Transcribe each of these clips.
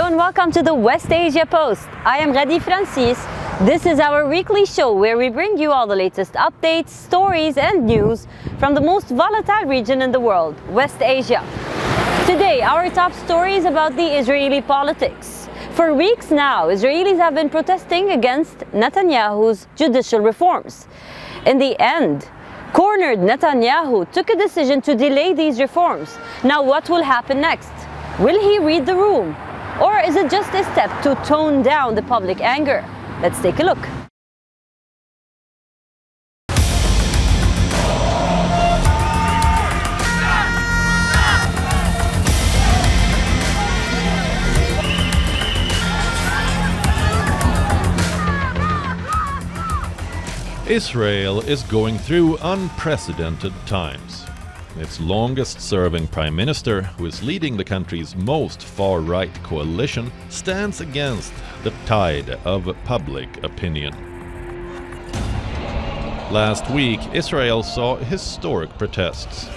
Hello and welcome to the West Asia Post. I am Ghadi. This is our weekly show where we bring you all the latest updates, stories and news from the most volatile region in the world, West Asia. Today, our top story is about the Israeli politics. For weeks now, Israelis have been protesting against Netanyahu's judicial reforms. In the end, cornered Netanyahu took a decision to delay these reforms. Now what will happen next? Will he read the room? Or is it just a step to tone down the public anger? Let's take a look. Israel is going through unprecedented times. Its longest-serving prime minister, who is leading the country's most far-right coalition, stands against the tide of public opinion. Last week, Israel saw historic protests.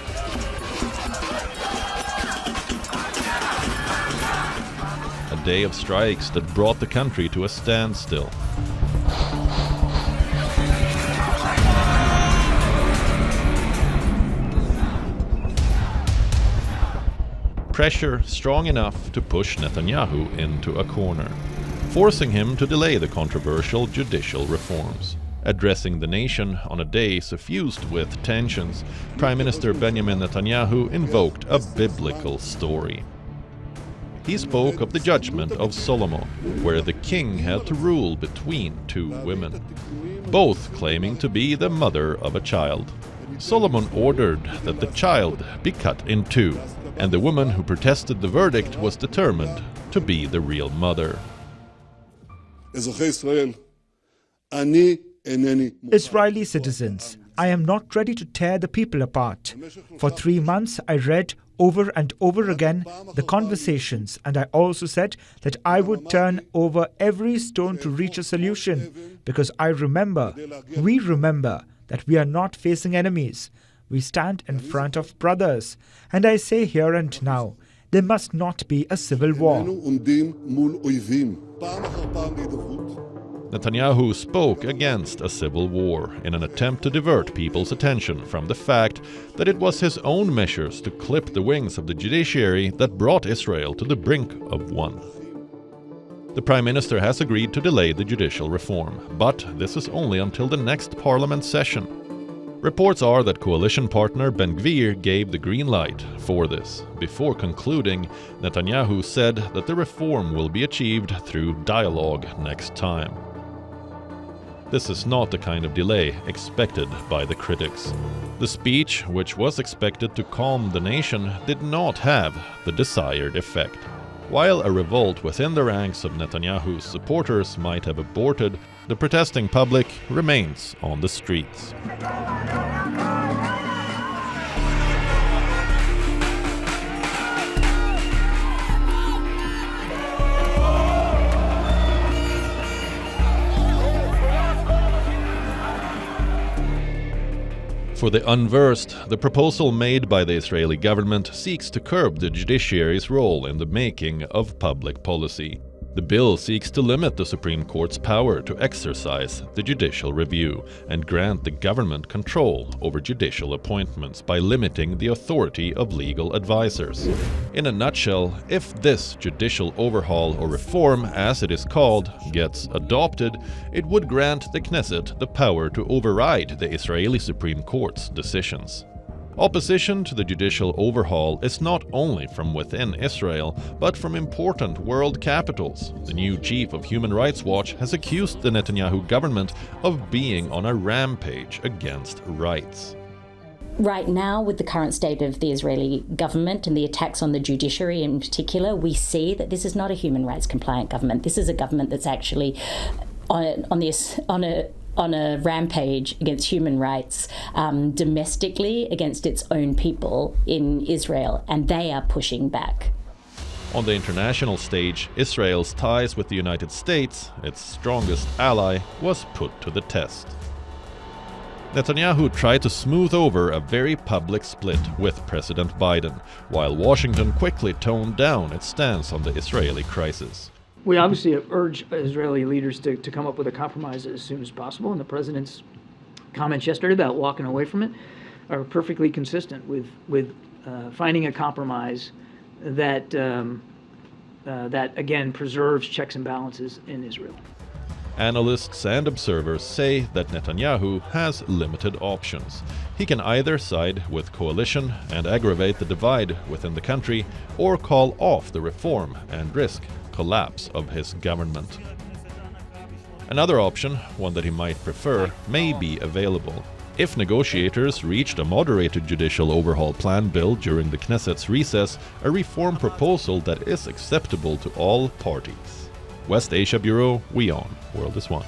A day of strikes that brought the country to a standstill. Pressure strong enough to push Netanyahu into a corner, forcing him to delay the controversial judicial reforms. Addressing the nation on a day suffused with tensions, Prime Minister Benjamin Netanyahu invoked a biblical story. He spoke of the judgment of Solomon, where the king had to rule between two women, both claiming to be the mother of a child. Solomon ordered that the child be cut in two, and the woman who protested the verdict was determined to be the real mother. Israeli citizens, I am not ready to tear the people apart. For 3 months I read over and over again the conversations, and I also said that I would turn over every stone to reach a solution, because we remember that we are not facing enemies. We stand in front of brothers, and I say here and now, there must not be a civil war. Netanyahu spoke against a civil war in an attempt to divert people's attention from the fact that it was his own measures to clip the wings of the judiciary that brought Israel to the brink of one. The Prime Minister has agreed to delay the judicial reform, but this is only until the next parliament session. Reports are that coalition partner Govt gave the green light for this. Before concluding, Netanyahu said that the reform will be achieved through dialogue next time. This is not the kind of delay expected by the critics. The speech, which was expected to calm the nation, did not have the desired effect. While a revolt within the ranks of Netanyahu's supporters might have aborted, the protesting public remains on the streets. For the unversed, the proposal made by the Israeli government seeks to curb the judiciary's role in the making of public policy. The bill seeks to limit the Supreme Court's power to exercise the judicial review and grant the government control over judicial appointments by limiting the authority of legal advisors. In a nutshell, if this judicial overhaul or reform, as it is called, gets adopted, it would grant the Knesset the power to override the Israeli Supreme Court's decisions. Opposition to the judicial overhaul is not only from within Israel, but from important world capitals. The new chief of Human Rights Watch has accused the Netanyahu government of being on a rampage against rights. Right now, with the current state of the Israeli government and the attacks on the judiciary in particular, we see that this is not a human rights compliant government. This is a government that's actually on a rampage against human rights domestically against its own people in Israel, and they are pushing back. On the international stage, Israel's ties with the United States, its strongest ally, was put to the test. Netanyahu tried to smooth over a very public split with President Biden, while Washington quickly toned down its stance on the Israeli crisis. We obviously urge Israeli leaders to come up with a compromise as soon as possible, and the president's comments yesterday about walking away from it are perfectly consistent with finding a compromise that again preserves checks and balances in Israel. Analysts and observers say that Netanyahu has limited options. He can either side with coalition and aggravate the divide within the country, or call off the reform and risk collapse of his government. Another option, one that he might prefer, may be available. If negotiators reached a moderated judicial overhaul plan bill during the Knesset's recess, a reform proposal that is acceptable to all parties. West Asia Bureau, WION, World is One.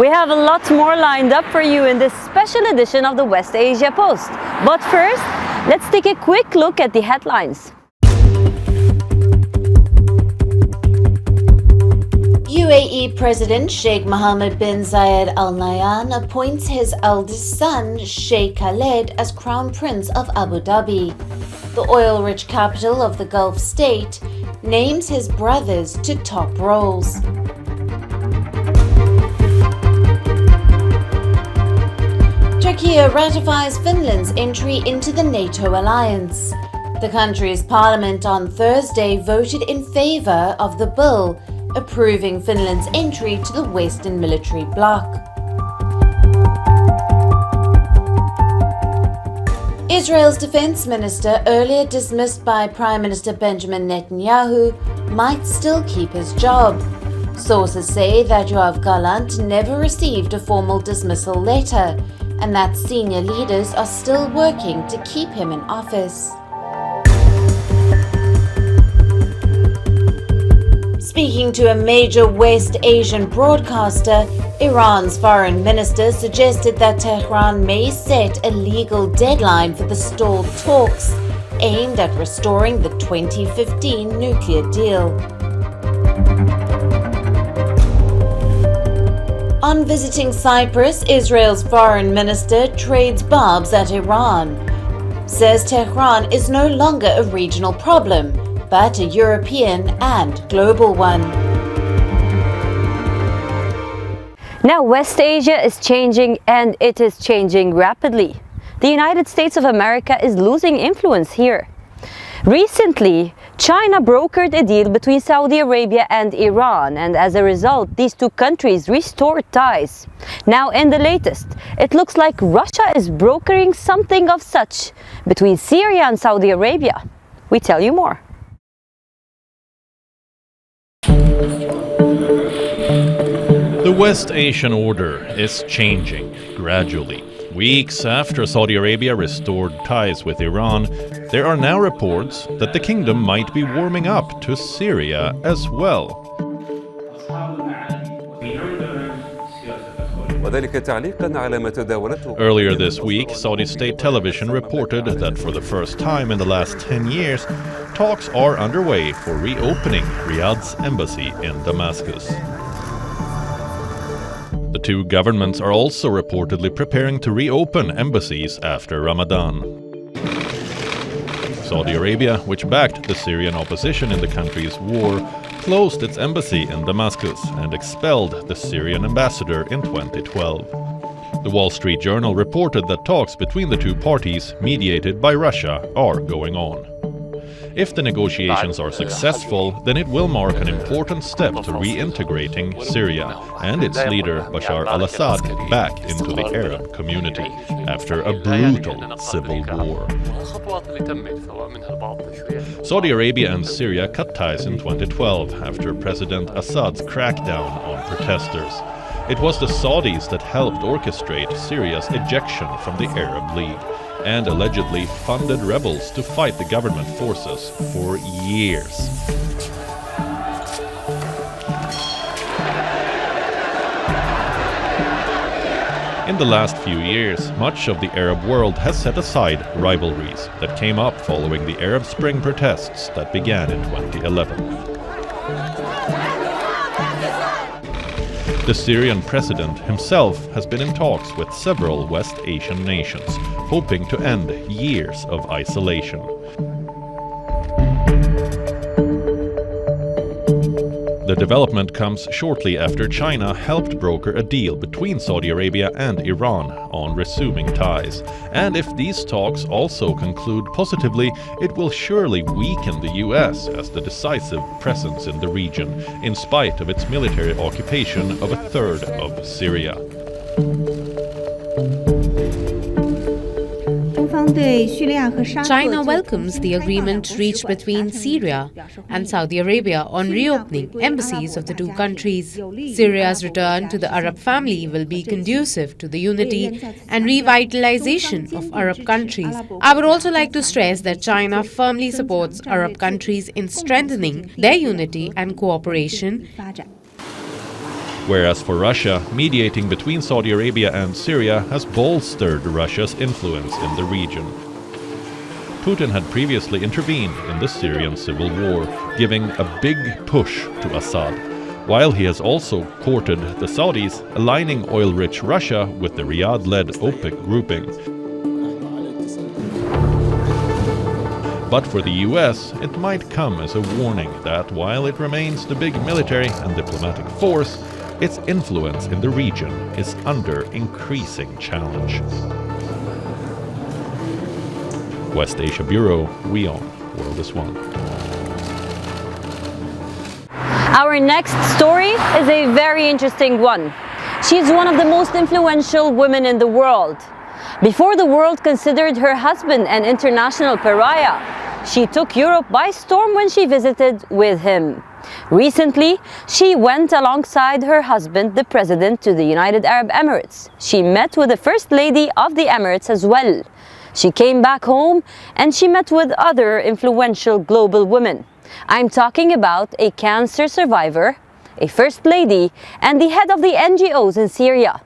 We have a lot more lined up for you in this special edition of the West Asia Post. But first, let's take a quick look at the headlines. UAE President Sheikh Mohammed bin Zayed Al Nahyan appoints his eldest son, Sheikh Khaled, as Crown Prince of Abu Dhabi. The oil-rich capital of the Gulf state names his brothers to top roles. Turkey ratifies Finland's entry into the NATO alliance. The country's parliament on Thursday voted in favor of the bill, approving Finland's entry to the Western military bloc. Israel's defense minister, earlier dismissed by Prime Minister Benjamin Netanyahu, might still keep his job. Sources say that Yoav Gallant never received a formal dismissal letter, and that senior leaders are still working to keep him in office. Speaking to a major West Asian broadcaster, Iran's foreign minister suggested that Tehran may set a legal deadline for the stalled talks aimed at restoring the 2015 nuclear deal. On visiting Cyprus, Israel's foreign minister trades barbs at Iran. Says Tehran is no longer a regional problem, but a European and global one. Now, West Asia is changing, and it is changing rapidly. The United States of America is losing influence here. Recently, China brokered a deal between Saudi Arabia and Iran, and as a result, these two countries restored ties. Now, in the latest, it looks like Russia is brokering something of such between Syria and Saudi Arabia. We tell you more. The West Asian order is changing gradually. Weeks after Saudi Arabia restored ties with Iran, there are now reports that the kingdom might be warming up to Syria as well. Earlier this week, Saudi state television reported that for the first time in the last 10 years, talks are underway for reopening Riyadh's embassy in Damascus. The two governments are also reportedly preparing to reopen embassies after Ramadan. Saudi Arabia, which backed the Syrian opposition in the country's war, closed its embassy in Damascus and expelled the Syrian ambassador in 2012. The Wall Street Journal reported that talks between the two parties, mediated by Russia, are going on. If the negotiations are successful, then it will mark an important step to reintegrating Syria and its leader Bashar al-Assad back into the Arab community after a brutal civil war. Saudi Arabia and Syria cut ties in 2012 after President Assad's crackdown on protesters. It was the Saudis that helped orchestrate Syria's ejection from the Arab League and allegedly funded rebels to fight the government forces for years. In the last few years, much of the Arab world has set aside rivalries that came up following the Arab Spring protests that began in 2011. The Syrian president himself has been in talks with several West Asian nations, hoping to end years of isolation. The development comes shortly after China helped broker a deal between Saudi Arabia and Iran on resuming ties. And if these talks also conclude positively, it will surely weaken the US as the decisive presence in the region, in spite of its military occupation of a third of Syria. China welcomes the agreement reached between Syria and Saudi Arabia on reopening embassies of the two countries. Syria's return to the Arab family will be conducive to the unity and revitalization of Arab countries. I would also like to stress that China firmly supports Arab countries in strengthening their unity and cooperation. Whereas for Russia, mediating between Saudi Arabia and Syria has bolstered Russia's influence in the region. Putin had previously intervened in the Syrian civil war, giving a big push to Assad, while he has also courted the Saudis, aligning oil-rich Russia with the Riyadh-led OPEC grouping. But for the US, it might come as a warning that while it remains the big military and diplomatic force, its influence in the region is under increasing challenge. West Asia Bureau, WION, World is One. Our next story is a very interesting one. She's one of the most influential women in the world. Before the world considered her husband an international pariah, she took Europe by storm when she visited with him. Recently, she went alongside her husband, the president, to the United Arab Emirates. She met with the First Lady of the Emirates as well. She came back home and she met with other influential global women. I'm talking about a cancer survivor, a First Lady, and the head of the NGOs in Syria.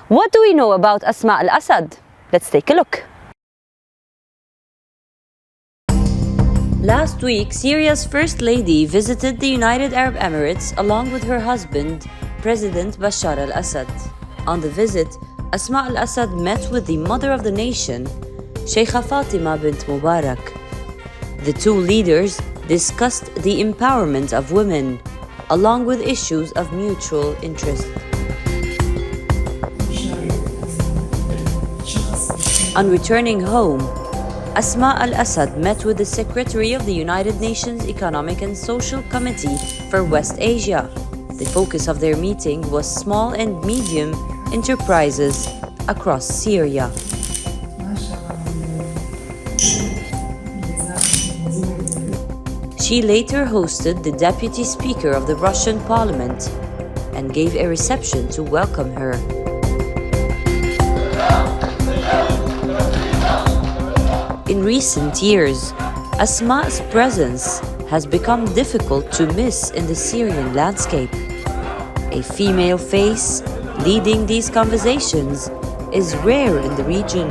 What do we know about Asma al-Assad? Let's take a look. Last week, Syria's First Lady visited the United Arab Emirates along with her husband, President Bashar al-Assad. On the visit, Asma al-Assad met with the mother of the nation, Sheikha Fatima bint Mubarak. The two leaders discussed the empowerment of women, along with issues of mutual interest. On returning home, Asma al-Assad met with the Secretary of the United Nations Economic and Social Committee for West Asia. The focus of their meeting was small and medium enterprises across Syria. She later hosted the Deputy Speaker of the Russian Parliament and gave a reception to welcome her. In recent years, Asma's presence has become difficult to miss in the Syrian landscape. A female face leading these conversations is rare in the region.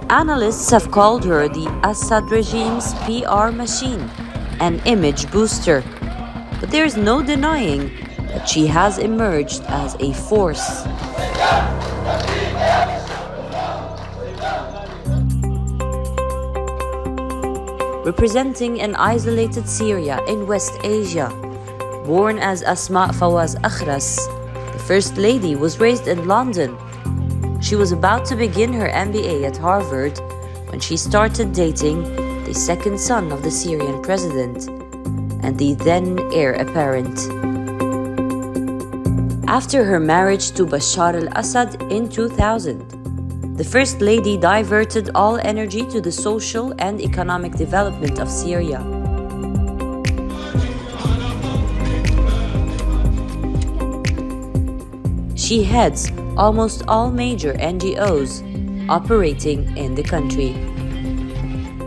Analysts have called her the Assad regime's PR machine, an image booster. But there is no denying that she has emerged as a force. Representing an isolated Syria in West Asia, born as Asma Fawaz Akhras, the First Lady was raised in London. She was about to begin her MBA at Harvard when she started dating the second son of the Syrian president and the then heir apparent. After her marriage to Bashar al-Assad in 2000, the First Lady diverted all energy to the social and economic development of Syria. She heads almost all major NGOs operating in the country.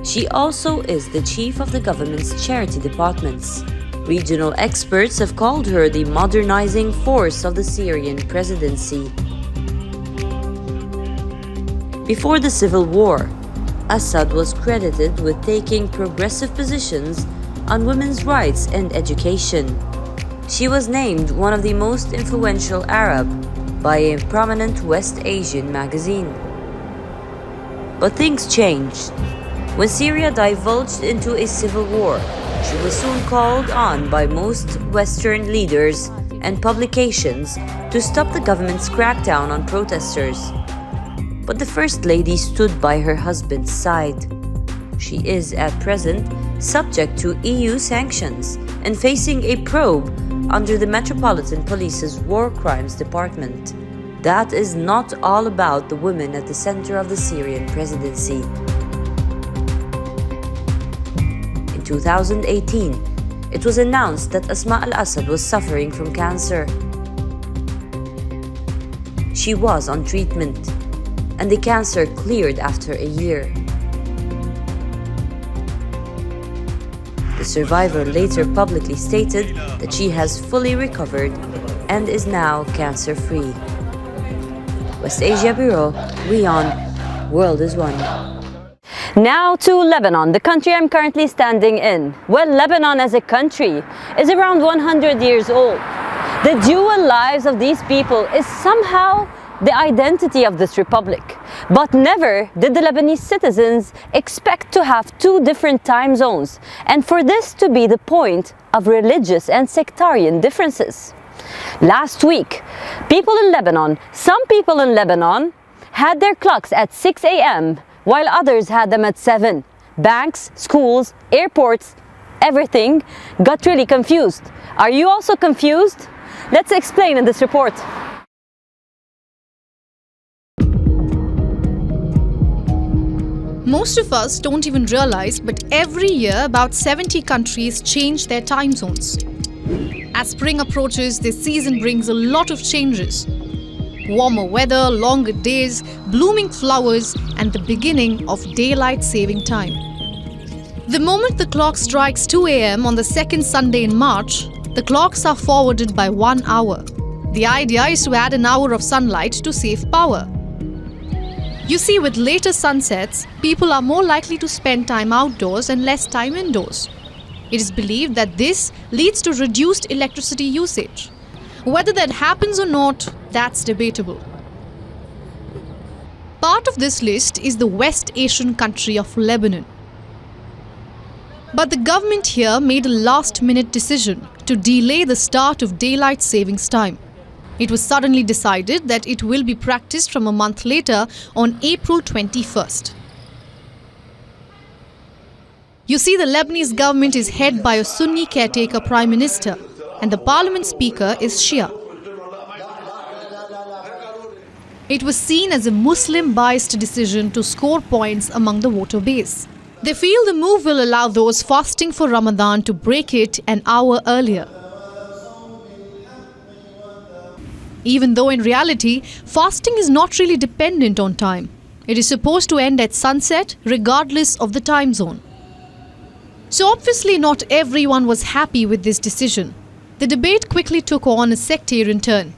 She also is the chief of the government's charity departments. Regional experts have called her the modernizing force of the Syrian presidency. Before the civil war, Assad was credited with taking progressive positions on women's rights and education. She was named one of the most influential Arab by a prominent West Asian magazine. But things changed. When Syria divulged into a civil war, she was soon called on by most Western leaders and publications to stop the government's crackdown on protesters. But the First Lady stood by her husband's side. She is at present subject to EU sanctions and facing a probe under the Metropolitan Police's War Crimes Department. That is not all about the women at the center of the Syrian presidency. In 2018, it was announced that Asma al-Assad was suffering from cancer. She was on treatment, and the cancer cleared after a year. The survivor later publicly stated that she has fully recovered and is now cancer-free. West Asia Bureau, WION, World is One. Now to Lebanon, the country I'm currently standing in. Well, Lebanon as a country is around 100 years old. The dual lives of these people is somehow the identity of this republic. But never did the Lebanese citizens expect to have two different time zones, and for this to be the point of religious and sectarian differences. Last week, some people in Lebanon had their clocks at 6 a.m. while others had them at 7. Banks, schools, airports, everything got really confused. Are you also confused? Let's explain in this report. Most of us don't even realize, but every year about 70 countries change their time zones. As spring approaches, this season brings a lot of changes. Warmer weather, longer days, blooming flowers, and the beginning of daylight saving time. The moment the clock strikes 2 a.m. on the second Sunday in March, the clocks are forwarded by 1 hour. The idea is to add an hour of sunlight to save power. You see, with later sunsets, people are more likely to spend time outdoors and less time indoors. It is believed that this leads to reduced electricity usage. Whether that happens or not, that's debatable. Part of this list is the West Asian country of Lebanon. But the government here made a last-minute decision to delay the start of daylight savings time. It was suddenly decided that it will be practiced from a month later on April 21st. You see, the Lebanese government is headed by a Sunni caretaker prime minister, and the parliament speaker is Shia. It was seen as a Muslim-biased decision to score points among the voter base. They feel the move will allow those fasting for Ramadan to break it an hour earlier. Even though in reality, fasting is not really dependent on time. It is supposed to end at sunset regardless of the time zone. So obviously not everyone was happy with this decision. The debate quickly took on a sectarian turn.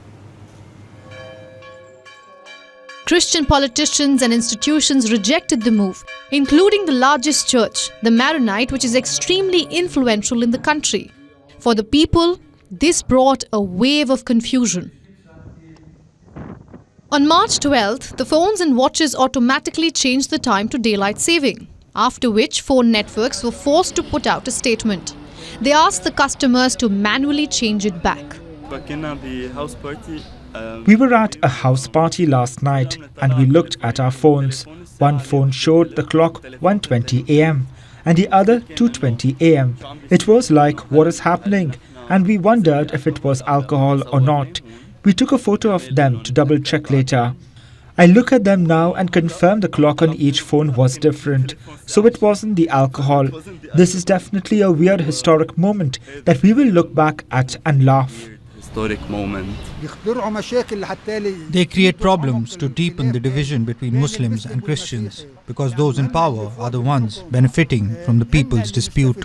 Christian politicians and institutions rejected the move, including the largest church, the Maronite, which is extremely influential in the country. For the people, this brought a wave of confusion. On March 12th, the phones and watches automatically changed the time to daylight saving, after which phone networks were forced to put out a statement. They asked the customers to manually change it back. We were at a house party last night and we looked at our phones. One phone showed the clock 1:20 a.m. and the other 2:20 a.m. It was like, what is happening? And we wondered if it was alcohol or not. We took a photo of them to double check later. I look at them now and confirm the clock on each phone was different. So it wasn't the alcohol. This is definitely a weird historic moment that we will look back at and laugh. They create problems to deepen the division between Muslims and Christians because those in power are the ones benefiting from the people's dispute.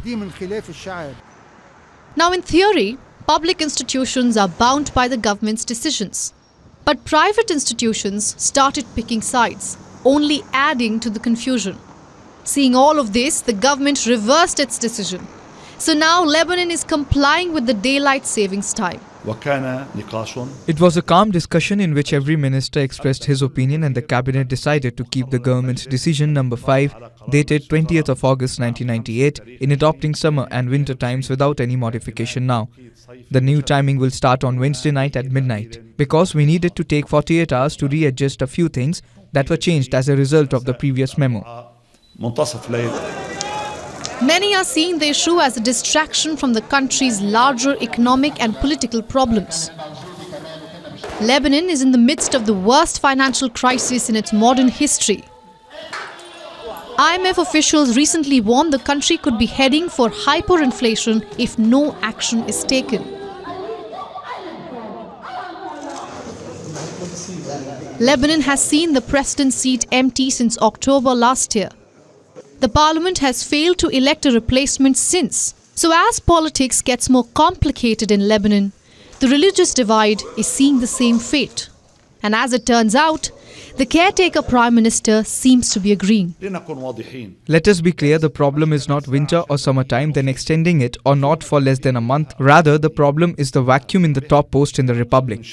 Now in theory, public institutions are bound by the government's decisions. But private institutions started picking sides, only adding to the confusion. Seeing all of this, the government reversed its decision. So now Lebanon is complying with the daylight savings time. It was a calm discussion in which every minister expressed his opinion, and the cabinet decided to keep the government's decision number 5, dated 20th of August 1998, in adopting summer and winter times without any modification now. The new timing will start on Wednesday night at midnight, because we needed to take 48 hours to readjust a few things that were changed as a result of the previous memo. Many are seeing the issue as a distraction from the country's larger economic and political problems. Lebanon is in the midst of the worst financial crisis in its modern history. IMF officials recently warned the country could be heading for hyperinflation if no action is taken. Lebanon has seen the president's seat empty since October last year. The parliament has failed to elect a replacement since. So as politics gets more complicated in Lebanon, the religious divide is seeing the same fate. And as it turns out, the caretaker prime minister seems to be agreeing. Let us be clear, the problem is not winter or summertime, then extending it, or not for less than a month. Rather, the problem is the vacuum in the top post in the republic.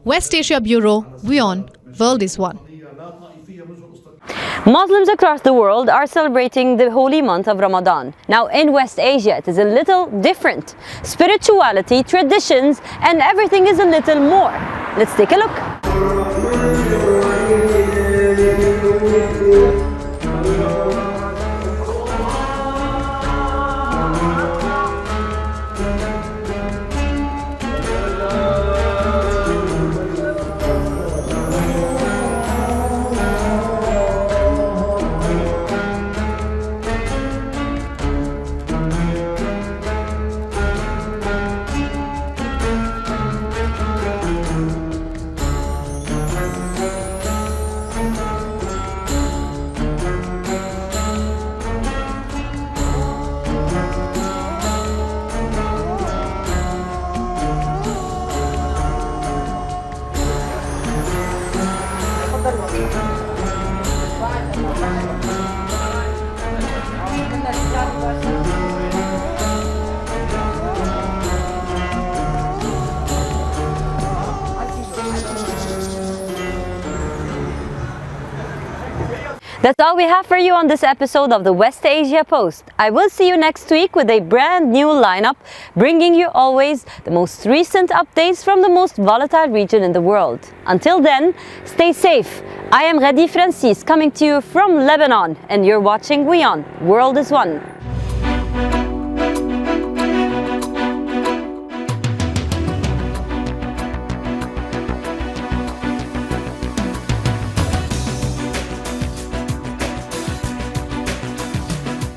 West Asia Bureau, WION, World is One. Muslims across the world are celebrating the holy month of Ramadan. Now in West Asia it is a little different. Spirituality, traditions and everything is a little more. Let's take a look. That's all we have for you on this episode of the West Asia Post. I will see you next week with a brand new lineup, bringing you always the most recent updates from the most volatile region in the world. Until then, stay safe. I am Ghadi coming to you from Lebanon, and you're watching WION World is One.